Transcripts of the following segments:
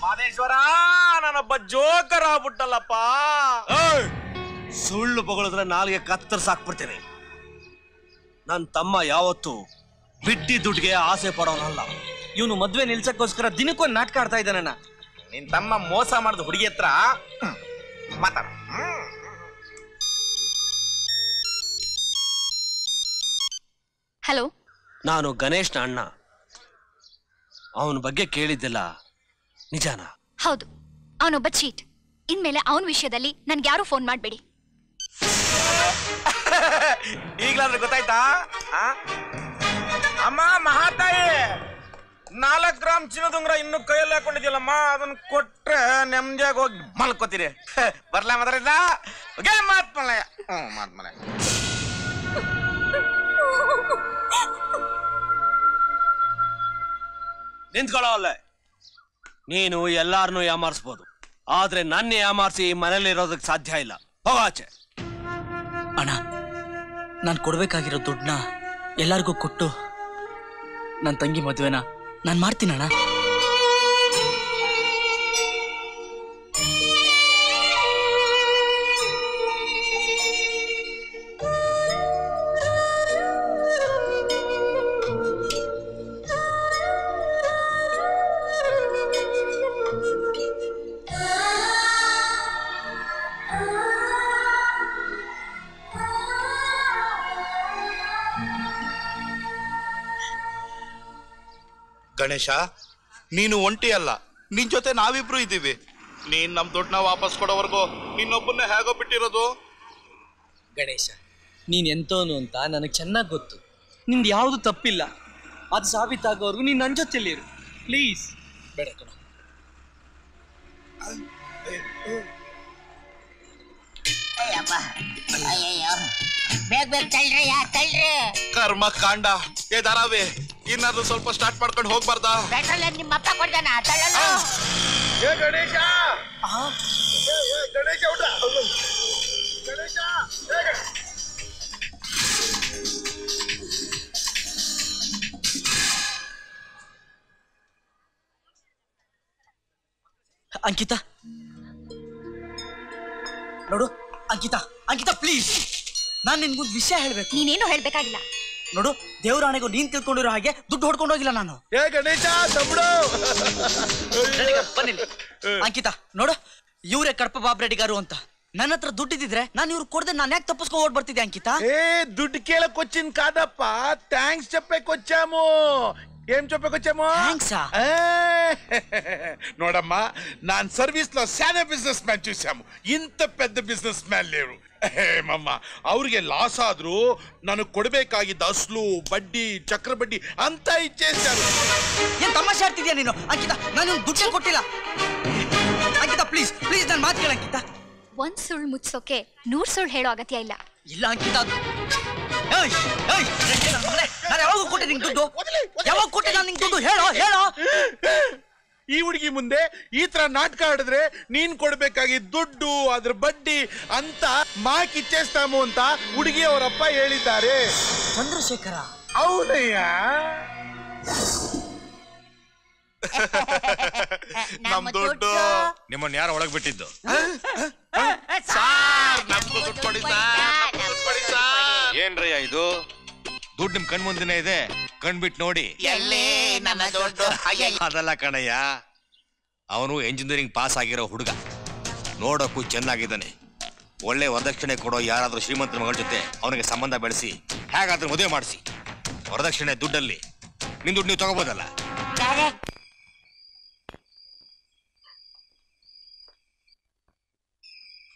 ಮಾದೇಶ್ವರ ನಾನೊಬ್ಬ ಜೋಕರ್ ಆಗ್ಬಿಟ್ಟಲ್ಲಪ್ಪ. ಸುಳ್ಳು ಬಗಳಿದ್ರೆ ನಾಲ್ಗೆ ಕತ್ತರಿಸಾಕ್ಬಿಡ್ತೀನಿ. ನನ್ನ ತಮ್ಮ ಯಾವತ್ತು ಬಿಟ್ಟಿ ದುಡ್ಡಿಗೆ ಆಸೆ ಪಡೋನಲ್ಲ. ಇವನು ಮದ್ವೆ ನಿಲ್ಸಕ್ಕೋಸ್ಕರ ದಿನಕ್ಕೊಂದು ನಾಟಕ ಆಡ್ತಾ ಇದ್ದಾನಣ್ಣ. ನಿನ್ ತಮ್ಮ ಮೋಸ ಮಾಡಿದ ಹುಡುಗಿ ಹತ್ರ ಮಾತಾಡ. ಹಲೋ, ನಾನು ಗಣೇಶ್ನ ಅಣ್ಣ. ಅವನ ಬಗ್ಗೆ ಕೇಳಿದ್ದಿಲ್ಲ, ನಿಜಾನಾ? ಹೌದು, ಅವನೊಬ್ಬ ಚೀಟ್. ಇನ್ಮೇಲೆ ಅವನ ವಿಷಯದಲ್ಲಿ ನನ್ಗೆ ಯಾರು ಫೋನ್ ಮಾಡಬೇಡಿ. ಈಗ್ಲಾದ್ರೆ ಗೊತ್ತಾಯ್ತಾ? ಅಮ್ಮ ಮಹಾತಾಯಿ, 4 ಗ್ರಾಮ್ ಚಿನ್ನದುಂಗ್ರ ಇನ್ನು ಕೈಯಲ್ಲಿ ಹಾಕೊಂಡಿದ್ಯಲ್ಲಮ್ಮ, ಅದನ್ನ ಕೊಟ್ರೆ ನೆಮ್ಮದಿಯಾಗಿ ಹೋಗಿ ಮಲ್ಕೋತೀರಿ. ಬರ್ಲಾ ಮಾತಾಡಿಲ್ಲ ಮಾತ್ಮಲಯ. ಮಾತ್ಮಲಯ ನಿಂತ್ಕೊಳ್ಳೋಲ್ಲ. ನೀನು ಎಲ್ಲಾರನ್ನೂ ಯಾಮಾರಿಸ್ಬೋದು, ಆದ್ರೆ ನನ್ನ ಯಾಮಾರಿಸಿ ಮನೇಲಿರೋದಕ್ಕೆ ಸಾಧ್ಯ ಇಲ್ಲ. ಹೋಗಾಚೆ. ಅಣ್ಣ, ನಾನು ಕೊಡ್ಬೇಕಾಗಿರೋ ದುಡ್ಡನ್ನ ಎಲ್ಲರಿಗೂ ಕೊಟ್ಟು ನನ್ನ ತಂಗಿ ಮದುವೆನ ನಾನು ಮಾಡ್ತೀನಣ್ಣ. ಗಣೇಶ, ನೀನು ಒಂಟಿ ಅಲ್ಲ, ನಿನ್ ಜೊತೆ ನಾವಿಬ್ರು ಇದ್ದೀವಿ. ನೀನ್ ನಮ್ ದುಡ್ಡನ್ನ ವಾಪಸ್ ಕೊಡೋವರೆಗೂ ನಿನ್ನೊಬ್ಬನ್ನೇ ಹೇಗೋ ಬಿಟ್ಟಿರೋದು. ಗಣೇಶ, ನೀನ್ ಎಂತೋನು ಅಂತ ನನಗೆ ಚೆನ್ನಾಗಿ ಗೊತ್ತು. ನಿಂದು ಯಾವುದು ತಪ್ಪಿಲ್ಲ. ಅದು ಸಾಬೀತಾಗೋವರೆಗೂ ನೀನು ನನ್ನ ಜೊತೆಲಿರು ಪ್ಲೀಸ್. ಬೇಡ ಕಣ. ಬೇಗ ಬೇಗ ತಳ್ರಿ, ತಳ್ರಿ. ಕರ್ಮ ಕಾಂಡ. ಏ ಧಾರಾವಿ, ಇನ್ನಾದ್ರೂ ಸ್ವಲ್ಪ ಸ್ಟಾರ್ಟ್ ಮಾಡ್ಕೊಂಡು ಹೋಗ್ಬಾರ್ದ? ಪೆಟ್ರೋಲ್ ನಿಮ್ಮ ಅಪ್ಪ ಕೊಡ್ತಾನ, ತಳ್ಳಲ್ಲ. ಏ ಗಣೇಶ, ಗಣೇಶ ಹುಡ್ರ, ಗಣೇಶ. ಅಂಕಿತಾ ನೋಡು. ಅಂಕಿತಾ, ಅಂಕಿತಾ ಪ್ಲೀಸ್, ನಾನು ನಿನ್ಗೊಂದು ವಿಷಯ ಹೇಳ್ಬೇಕು. ನೀನೇನು ಹೇಳ್ಬೇಕಾಗಿಲ್ಲ. ನೋಡು, ದೇವರಾಣೆಗೂ ನೀನ್ ತಿಳ್ಕೊಂಡಿರೋ ಹಾಗೆ ದುಡ್ಡು ಹೊಡ್ಕೊಂಡು ಹೋಗಿಲ್ಲ ನಾನು. ಏ ಗಣೇಶ ತಮ್ಮಡು, ಬನ್ನಿ. ಅಂಕಿತಾ ನೋಡು, ಇವರೇ ಕಡಪ ಬಾಬ್ರೆಡ್ಡಿಗಾರು ಅಂತ. ನನ್ನ ಹತ್ರ ದುಡ್ಡಿದ್ರೆ ನಾನು ಇವ್ರು ಕೊಡದೆ ನಾನು ಯಾಕೆ ತಪ್ಪಿಸ್ಕೊಂಡು ಓಡ್ ಬರ್ತಿದ್ದೆ ಅಂಕಿತಾ? దుడ్డు కేళకొచ్చింది కాదప్ప, థ్యాంక్స్ చెప్పేకొచ్చాము. ఏం చెప్పేకొచ్చాము? థ్యాంక్సా? ನೋಡಮ್ಮ, ನಾನ್ ಸರ್ವಿಸ್ లో ಸ್ಯಾನೆ ಬಿಸ್ನೆಸ್ ಮ್ಯಾನ್ చూసాము. ಇಂತ పెద్ద ಬಿಸ್ನೆಸ್ ಮ್ಯಾನ್ లేరు. ಮಮ್ಮ, ಅವ್ರಿಗೆ ಲಾಸ್ ಆದ್ರೂ ನನಗೆ ಕೊಡಬೇಕಾಗಿದ್ದ ಅಸ್ಲು, ಬಡ್ಡಿ, ಚಕ್ರ ಬಡ್ಡಿ ಅಂತ ಇಚ್ಛೇಸ್ತಾರೆ. ಏನ್ ತಮಾಷೆ ಆಡ್ತಿದ್ಯಾ ನೀನು? ಅಂಕಿತಾ, ನಾನು ದುಡ್ಡು ಕೊಟ್ಟಿಲ್ಲ. ಅಂಕಿತಾ ಪ್ಲೀಸ್ ಪ್ಲೀಸ್, ನನ್ನ ಮಾತು ಕೇಳ ಅಂಕಿತಾ. ಒಂದ್ ಸುಳ್ಳು ಮುಚ್ಚೋಕೆ 100 ಸುಳ್ಳು ಹೇಳೋ ಅಗತ್ಯ ಇಲ್ಲ. ಇಲ್ಲ ಅಂಕಿತಾ, ನಾನು ಯಾವಾಗ ಕೊಟ್ಟೆ ನಿಂಗೆ ದುಡ್ಡು? ಯಾವಾಗ ಕೊಟ್ಟೆ ನಾನು ನಿಂಗೆ ದುಡ್ಡು? ಹೇಳೋ ಹೇಳೋ. ಈ ಹುಡುಗಿ ಮುಂದೆ ಈ ತರ ನಾಟಕ ಆಡಿದ್ರೆ ನೀನ್ ಕೊಡ್ಬೇಕಾಗಿದ್ದ ದುಡ್ಡು, ಅದ್ರ ಬಡ್ಡಿ ಅಂತ ಮಾಕಿಚ್ಚೇಸ್ತಾಮು ಅಂತ ಹುಡುಗಿ ಅವರಪ್ಪ ಹೇಳಿದ್ದಾರೆ. ಚಂದ್ರಶೇಖರ? ಹೌದಯ್ಯ. ನಮ್ ದುಡ್ಡು ನಿಮ್ಮನ್ನ ಯಾರು ಒಳಗ್ ಬಿಟ್ಟಿದ್ದು? ಏನ್ರಯ್ಯ ಇದು? ದುಡ್ಡು ನಿಮ್ ಕಣ್ ಮುಂದಿನ ಇದೆ, ಕಣ್ ಬಿಟ್ಟು ನೋಡಿ. ಅದಲ್ಲ ಕಣಯ್ಯ, ಅವನು ಎಂಜಿನಿಯರಿಂಗ್ ಪಾಸ್ ಆಗಿರೋ ಹುಡುಗ, ನೋಡೋಕ್ಕೂ ಚೆನ್ನಾಗಿದ್ದಾನೆ. ಒಳ್ಳೆ ವರದಕ್ಷಿಣೆ ಕೊಡೋ ಯಾರಾದ್ರೂ ಶ್ರೀಮಂತರ ಮಗಳ ಜೊತೆ ಅವನಿಗೆ ಸಂಬಂಧ ಬೆಳೆಸಿ ಹೇಗಾದ್ರೂ ಮದುವೆ ಮಾಡಿಸಿ, ವರದಕ್ಷಿಣೆ ದುಡ್ಡಲ್ಲಿ ನಿಮ್ ದುಡ್ಡು ನೀವು ತಗೋಬೋದಲ್ಲ.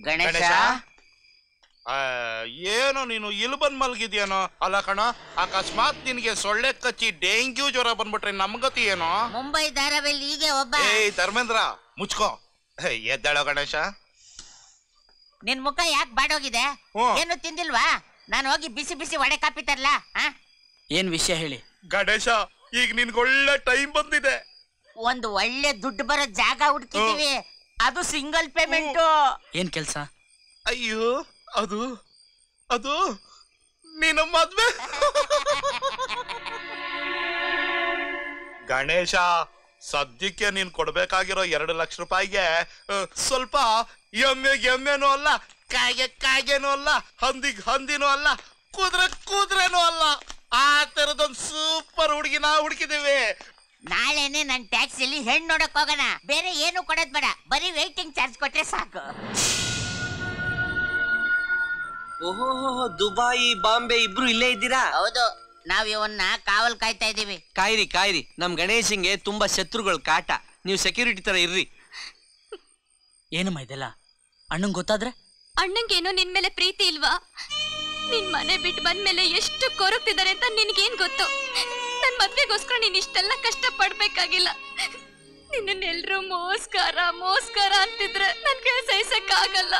ಗಣೇಶ, ಏನೋ ನೀನು ಇಲ್ಲಿ ಬಂದ್ ಮಲ್ಗಿದ್ಯಾನೋ? ಅಲ್ಲ ಕಣ, ಅಕಸ್ಮಾತ್ ನಿನ್ಗೆ ಸೊಳ್ಳೆ ಕಚ್ಚಿ ಡೆಂಗ್ಯೂ ಜ್ವರ ಬಂದ್ಬಿಟ್ರೆ ನಮ್ಗತಿ ಏನೋ? ಮುಂಬೈ ಧಾರಾವಿಲ್ ಹೀಗೆ ಒಬ್ಬ. ಏಯ್ ಧರ್ಮೇಂದ್ರ, ಮುಚ್ಕೋ. ಎದ್ದಾಳೋ ಗಣೇಶ. ನಿನ್ ಮುಖ ಯಾಕೆ ಬಾಡೋಗಿದೆ? ಏನು ತಿಂದಿಲ್ವಾ? ನಾನು ಹೋಗಿ ಬಿಸಿ ಬಿಸಿ ವಡೆ ಕಾಪಿ ತರ್ಲಾ? ಏನ್ ವಿಷಯ ಹೇಳಿ? ಗಣೇಶ, ಈಗ ನಿನ್ಗೆ ಒಳ್ಳೆ ಟೈಮ್ ಬಂದಿದೆ. ಒಂದು ಒಳ್ಳೆ ದುಡ್ಡು ಬರೋ ಜಾಗ ಹುಡುಕಿದೀವಿ, ಅದು ಸಿಂಗಲ್ ಪೇಮೆಂಟ್. ಏನ್ ಕೆಲ್ಸ? ಅಯ್ಯೋ, ಅದು ಅದು ನೀನು ಮದ್ವೆ. ಗಣೇಶ, ಸದ್ಯಕ್ಕೆ ನೀನ್ ಕೊಡ್ಬೇಕಾಗಿರೋ 2 ಲಕ್ಷ ರೂಪಾಯಿಗೆ ಸ್ವಲ್ಪ ಎಮ್ಮೆನೂ ಅಲ್ಲ, ಕಾಗೆನೂ ಅಲ್ಲ, ಹಂದಿನೂ ಅಲ್ಲ, ಕುದುರೆನೂ ಅಲ್ಲ, ಆ ತರದೊಂದು ಸೂಪರ್ ಹುಡುಗಿ ನಾವು ಹುಡುಕಿದೀವಿ. ನಾಳೆನೆ ನನ್ ಟ್ಯಾಕ್ಸಿಲಿ ಹೆಣ್ಣು ನೋಡಕ್ ಹೋಗೋಣ. ಬೇರೆ ಏನು ಕೊಡೋದ್ ಬೇಡ, ಬರೀ ವೇಟಿಂಗ್ ಚಾರ್ಜ್ ಕೊಟ್ರೆ ಸಾಕು. ಓಹೋ, ದುಬಾಯಿ ಬಾಂಬೆ ಇಬ್ರು ಇಲ್ಲೇ ಇದ್ದೀರಾ? ಹೌದು, ನಾವ್ ಇವನ್ನ ಕಾವಲ್ ಕಾಯ್ತಾ ಇದೀವಿ. ಕಾಯಿರಿ ನಮ್ ಗಣೇಶಂಗೆ ತುಂಬಾ ಶತ್ರುಗಳು ಕಾಟ. ನೀವು ಸೆಕ್ಯೂರಿಟಿ ತರ ಇರ್ರಿ. ಏನಮ್ಮ ಇದೆಲ್ಲ? ಅಣ್ಣಂಗ್ ಗೊತ್ತಾದ್ರೆ? ಅಣ್ಣಂಗೇನೋ ನಿನ್ ಮೇಲೆ ಪ್ರೀತಿ ಇಲ್ವಾ? ನಿನ್ ಮನೆ ಬಿಟ್ಟು ಬಂದ್ಮೇಲೆ ಎಷ್ಟು ಕೊರಗ್ತಿದ್ದಾರೆ ಅಂತ ನಿನ್ಗೇನ್ ಗೊತ್ತು? ನನ್ ಮದ್ವೆಗೋಸ್ಕರ ನೀನ್ ಇಷ್ಟೆಲ್ಲ ಕಷ್ಟ ಪಡ್ಬೇಕಾಗಿಲ್ಲ. ನಿನ್ನೆಲ್ರು ಮೋಸ್ಕಾರ ಅಂತಿದ್ರೆ ನನ್ಗೆ ಸಹಿಸಕ್ಕಾಗಲ್ಲ.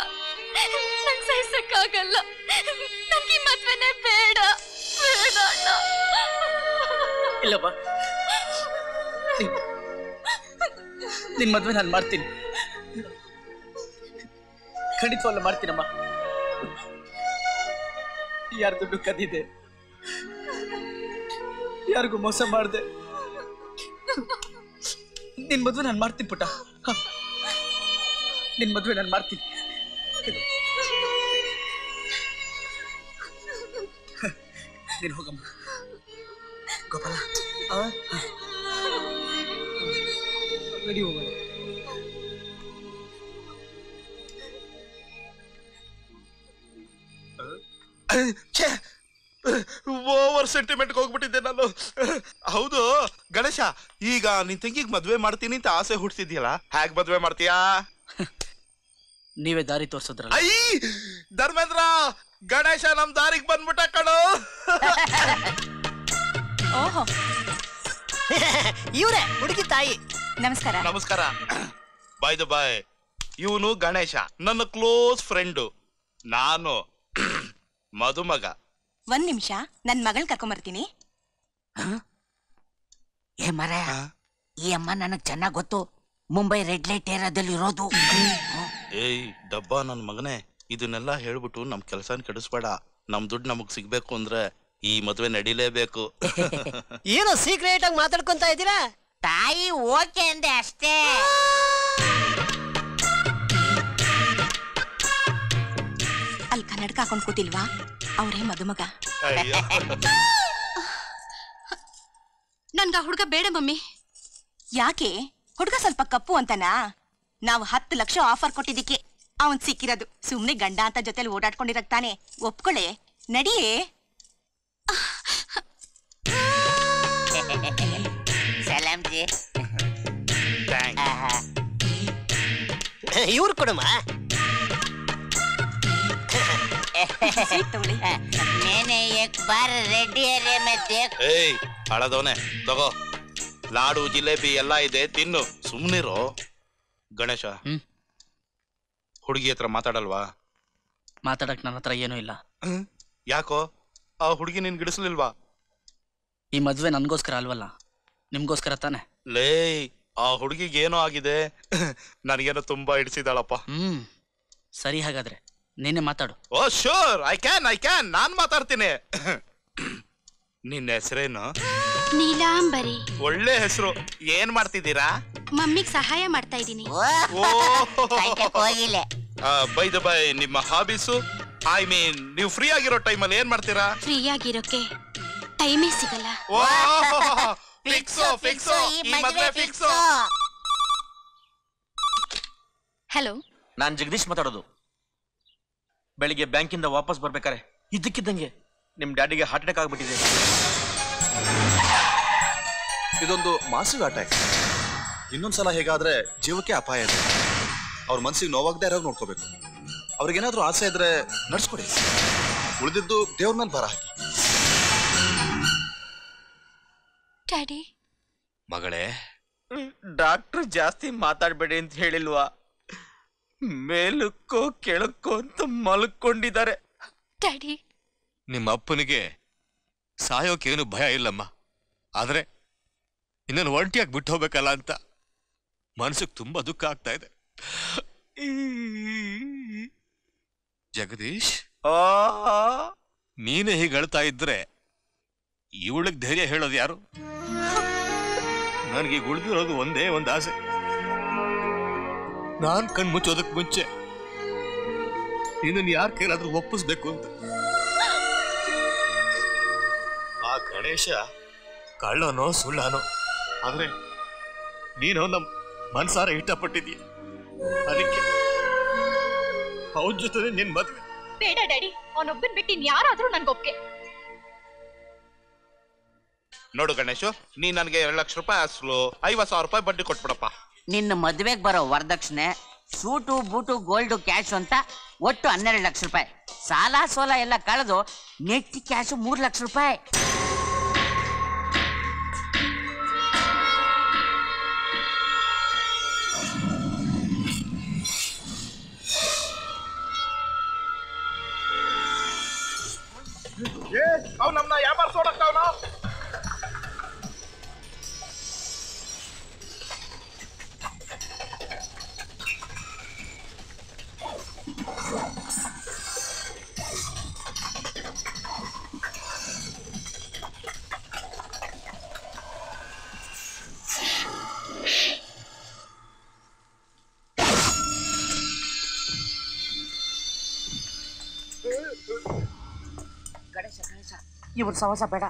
ನನ್ಗೆ ಮದ್ವೆನೇ ಬೇಡ ಅಣ್ಣ. ಇಲ್ಲಪ್ಪ, ನಿನ್ ಮದ್ವೆ ನಾನು ಮಾಡ್ತೀನಿ, ಖಂಡಿತವಲ್ಲ ಮಾಡ್ತೀನಮ್ಮ. ಯಾರ ದುಡ್ಡು ಕದ್ದಿದೆ, ಯಾರಿಗೂ ಮೋಸ ಮಾಡಿದೆ. ನಿನ್ ಮದ್ವೆ ನಾನು ಮಾಡ್ತೀನಿ ಪುಟ್ಟ, ನಿನ್ ಮದ್ವೆ ನಾನು ಮಾಡ್ತೀನಿ. ನೀನು ಹೋಗಮ್ಮ. ಗೋಪಾಲ, ರೆಡಿ ಹೋಗೋಣ. ಓವರ್ ಸೆಂಟಿಮೆಂಟ್ಗೆ ಹೋಗ್ಬಿಟ್ಟಿದ್ದೆ ನಾನು. ಹೌದು ಗಣೇಶ, ಈಗ ನಿನ್ ತಂಗಿಗೆ ಮದ್ವೆ ಮಾಡ್ತೀನಿ ಅಂತ ಆಸೆ ಹುಡ್ತಿದ್ಯಲ್ಲ, ಹೇಗ್ ಮದ್ವೆ ಮಾಡ್ತೀಯಾ? ನೀವೇ ದಾರಿ ತೋರ್ಸೋದ್ರಲ್ಲ. ಐ ಧರ್ಮೇಂದ್ರ, ಗಣೇಶ ನಮ್ ದಾರಿಗೆ ಬಂದ್ಬಿಟ್ಟ ಕಣೋ. ಓಹೋ, ಇವ್ರೆ ಹುಡುಗಿ ತಾಯಿ. ನಮಸ್ಕಾರ. ನಮಸ್ಕಾರ. ಬಾಯ್ ಬಾಯ್, ಇವನು ಗಣೇಶ, ನನ್ನ ಕ್ಲೋಸ್ ಫ್ರೆಂಡು. ನಾನು ಮದುಮಗ. 1 ನಿಮಿಷ, ನನ್ ಮಗಳ್ ಕರ್ಕೊಂಬರ್ತೀನಿ. ಏ ಮರ, ಈ ಅಮ್ಮ ನನಗ್ ಚೆನ್ನಾಗ್ ಗೊತ್ತು. ಮುಂಬೈ ರೆಡ್ ಲೈಟ್ ಏರಿಯಾದಲ್ಲಿ ಇರೋದು. ಏಯ್ ಡಬ್ಬ ನನ್ ಮಗನೇ, ಇದನ್ನೆಲ್ಲ ಹೇಳ್ಬಿಟ್ಟು ನಮ್ ಕೆಲ್ಸನ ಕೆಡಿಸ್ಬೇಡ. ನಮ್ ದುಡ್ಡು ನಮಗ್ ಸಿಗ್ಬೇಕು ಅಂದ್ರೆ ಈ ಮದ್ವೆ ನಡಿಲೇಬೇಕು. ಏನೋ ಸೀಕ್ರೆಟ್ ಆಗಿ ಮಾತಾಡ್ಕೊಂತ ಇದ್ದೀರಾ? ತಾಯಿ ಓಕೆ ಅಂದೆ ಅಷ್ಟೇ. ಅಲ್ಲಿ ಕನ್ನಡಕ ಹಾಕೊಂಡ್ ಕೂತಿಲ್ವಾ, ಅವ್ರೇ ಮದುಮಗ. ನನ್ಗ ಹುಡುಗ ಬೇಡ ಮಮ್ಮಿ. ಯಾಕೆ? ಹುಡುಗ ಸ್ವಲ್ಪ ಕಪ್ಪು ಅಂತನಾ? ನಾವು 10 ಲಕ್ಷ ಆಫರ್ ಕೊಟ್ಟಿದ್ದಕ್ಕೆ ಅವನ್ ಸಿಕ್ಕಿರೋದು. ಸುಮ್ನೆ ಗಂಡ ಅಂತ ಜೊತೆಲಿ ಓಡಾಡ್ಕೊಂಡಿರಕ್ತಾನೆ. ಒಪ್ಕೊಳ್ಳೆ, ನಡಿಯೇ. ಸಲಾಂ ಜಿ. ಇವ್ರು ಕೊಡಮ್ಮ. मैंने एक बार रेडी एरिया में देख. ಏಯ್ ಹಳದವನೆ, ತಗೋ ಲಾಡು ಜಿಲೇಬಿ ಎಲ್ಲ ಇದೆ, ತಿನ್ನು. ಸುಮ್ನಿರೋ. ಗಣೇಶ, ಹುಡುಗಿ ಹತ್ರ ಮಾತಾಡಲ್ವಾ? ಮಾತಾಡಕ್ ನನ್ನ ಹತ್ರ ಏನೂ ಇಲ್ಲ. ಯಾಕೋ? ಆ ಹುಡುಗಿ ನಿನ್ ಗಿಡಿಸ್ಲಿಲ್ವಾ? ಈ ಮದ್ವೆ ನನ್ಗೋಸ್ಕರ ಅಲ್ವಲ್ಲ, ನಿಮ್ಗೋಸ್ಕರ ತಾನೆ. ಲೇ, ಆ ಹುಡುಗಿಗೆ ಏನೋ ಆಗಿದೆ. ನನಗೇನೋ ತುಂಬಾ ಹಿಡಿಸಿದಾಳಪ್ಪ. ಸರಿ, ಹಾಗಾದ್ರೆ ನೀನೆ ಮಾತಾಡು. ಓ ಶೋರ್, ಐ ಕ್ಯಾನ್ ನಾನ್ ಮಾತಾಡ್ತೀನಿ. ನಿನ್ನ ಹೆಸರೇನು? ನೀಲಾಂಬರಿ. ಒಳ್ಳೆ ಹೆಸರು. ಏನ್ ಮಾಡ್ತಿದ್ದೀರಾ? ಮಮ್ಮಿಗ್ ಸಹಾಯ ಮಾಡ್ತಾ ಇದ್ದೀನಿ. ಹೋಗಿಲ್ಲ. ಬೈ ದ ಬೈ, ನಿಮ್ಮ ಹಾಬೀಸು? ಐ ಮೀನ್, ನೀವು ಫ್ರೀ ಆಗಿರೋ ಟೈಮಲ್ಲಿ ಏನ್ ಮಾಡ್ತೀರಾ? ಫ್ರೀ ಆಗಿರೋಕೆ ಟೈಮೇ ಸಿಗಲ್ಲ. ಫಿಕ್ಸೋ, ಈ ಮದ್ವೆ ಫಿಕ್ಸೋ. ಹಲೋ, ನಾನ್ ಜಗದೀಶ್ ಮಾತಾಡೋದು. ಬೆಳಿಗ್ಗೆ ಬ್ಯಾಂಕಿಂದ ವಾಪಸ್ ಬರ್ಬೇಕಾರೆ ಇದ್ದಕ್ಕಿದ್ದಂಗೆ ನಿಮ್ ಡ್ಯಾಡಿಗೆ ಹಾರ್ಟ್ ಅಟ್ಯಾಕ್ ಆಗ್ಬಿಟ್ಟಿದೆ. ಇದೊಂದು ಮಾಸಿವ್ ಅಟ್ಯಾಕ್. ಇನ್ನೊಂದ್ಸಲ ಹೇಗಾದ್ರೆ ಜೀವಕ್ಕೆ ಅಪಾಯ ಇದೆ. ಅವ್ರ ಮನ್ಸಿಗೆ ನೋವಾಗದೆ ಇರೋ ನೋಡ್ಕೋಬೇಕು. ಅವ್ರಿಗೇನಾದ್ರೂ ಆಸೆ ಇದ್ರೆ ನಡ್ಸ್ಕೊಡಿ, ಉಳಿದಿದ್ದು ದೇವ್ರ ಮೇಲೆ ಬರ ಹಾಕಿ. ಡ್ಯಾಡಿ. ಮಗಳೇ, ಡಾಕ್ಟ್ರು ಜಾಸ್ತಿ ಮಾತಾಡ್ಬೇಡಿ ಅಂತ ಹೇಳಿಲ್ವಾ? ಮೇಲಕ್ಕೋ ಕೆಳಕ್ಕೋ ಅಂತ ಮಲ್ಕೊಂಡಿದ್ದಾರೆ. ಡ್ಯಾಡಿ, ನಿಮ್ಮ ಅಪ್ಪನಿಗೆ ಸಾಯೋಕೇನು ಭಯ ಇಲ್ಲಮ್ಮ. ಆದ್ರೆ ಇನ್ನೊಂದು ಒಂಟಿಯಾಗಿ ಬಿಟ್ಟು ಹೋಗ್ಬೇಕಲ್ಲ ಅಂತ ಮನಸ್ಸಿಗೆ ತುಂಬಾ ದುಃಖ ಆಗ್ತಾ ಇದೆ. ಜಗದೀಶ್, ನೀನೇ ಹೀಗೆ ಅಳ್ತಾ ಇದ್ರೆ ಇವಳಿಗೆ ಧೈರ್ಯ ಹೇಳೋದು ಯಾರು? ನನಗೆ ಉಳಿದಿರೋದು ಒಂದೇ ಒಂದು ಆಸೆ. ನಾನ್ ಕಣ್ ಮುಚ್ಚೋದಕ್ ಮುಂಚೆ ನಿನ್ನನ್ನು ಯಾರ ಕೈಲಾದ್ರೂ ಒಪ್ಪಿಸ್ಬೇಕು ಅಂತ. ಆ ಗಣೇಶ ಕಳ್ಳನೋ ಸುಳ್ಳನೋ, ಆದ್ರೆ ನೀನು ನಮ್ಮ ಮನ್ಸಾರ ಇಷ್ಟಪಟ್ಟಿದೀಯ. ಅದಕ್ಕೆ ಅವನ ಜೊತೆ ನಿನ್ ಮದ್ವೆ. ಬೇಡ ಡ್ಯಾಡಿ, ಅವನೊಬ್ಬನ್ ಬಿಟ್ಟು ಯಾರಾದ್ರೂ ನನ್ಗೊಪ್ಗೆ. ನೋಡು ಗಣೇಶು, ನೀ ನನಗೆ 2 ಲಕ್ಷ ರೂಪಾಯಿ ಅಸಲು 50,000 ರೂಪಾಯಿ ಬಡ್ಡಿ ಕೊಟ್ಬಿಡಪ್ಪ. ನಿನ್ನ ಮದ್ವೆಗೆ ಬರೋ ವರದಕ್ಷಿಣೆ, ಸೂಟು ಬೂಟು ಗೋಲ್ಡು ಕ್ಯಾಶ್ ಅಂತ ಒಟ್ಟು 12 ಲಕ್ಷ ರೂಪಾಯಿ. ಸಾಲ ಸೋಲ ಎಲ್ಲ ಕಳೆದು ನೆಟ್ ಕ್ಯಾಶು 3 ಲಕ್ಷ ರೂಪಾಯಿ. ಅವ್ ನಮ್ನ ವ್ಯಾಪಾರ ಸೋಡಕ್ತಾವನ. ಗಣೇಶ ಗಣೇಶ, ಇವ್ರ ಸವಸ ಬೇಡ.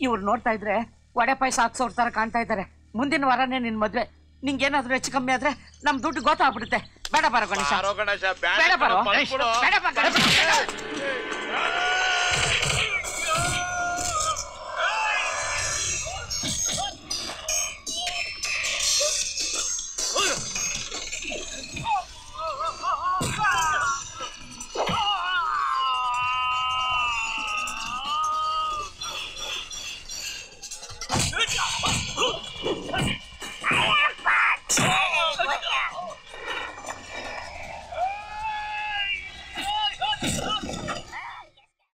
ಇವ್ರು ನೋಡ್ತಾ ಇದ್ರೆ ವಡೆ ಪಾಯಸ ಹಾಕ್ಸೋರ್ ತರ ಕಾಣ್ತಾ ಇದ್ದಾರೆ. ಮುಂದಿನ ವಾರನೇ ನಿನ್ ಮದ್ವೆ. ನಿಂಗೇನಾದ್ರೂ ಹೆಚ್ಚು ಕಮ್ಮಿ ಆದ್ರೆ ನಮ್ ದುಡ್ಡು ಗೊತ್ತಾಗ್ಬಿಡುತ್ತೆ. ಬೇಡ ಬರೋ ಗಣೇಶ, ಬೇಡ ಬರೋ, ಬೇಡ ಬಾ ಗಣೇಶ.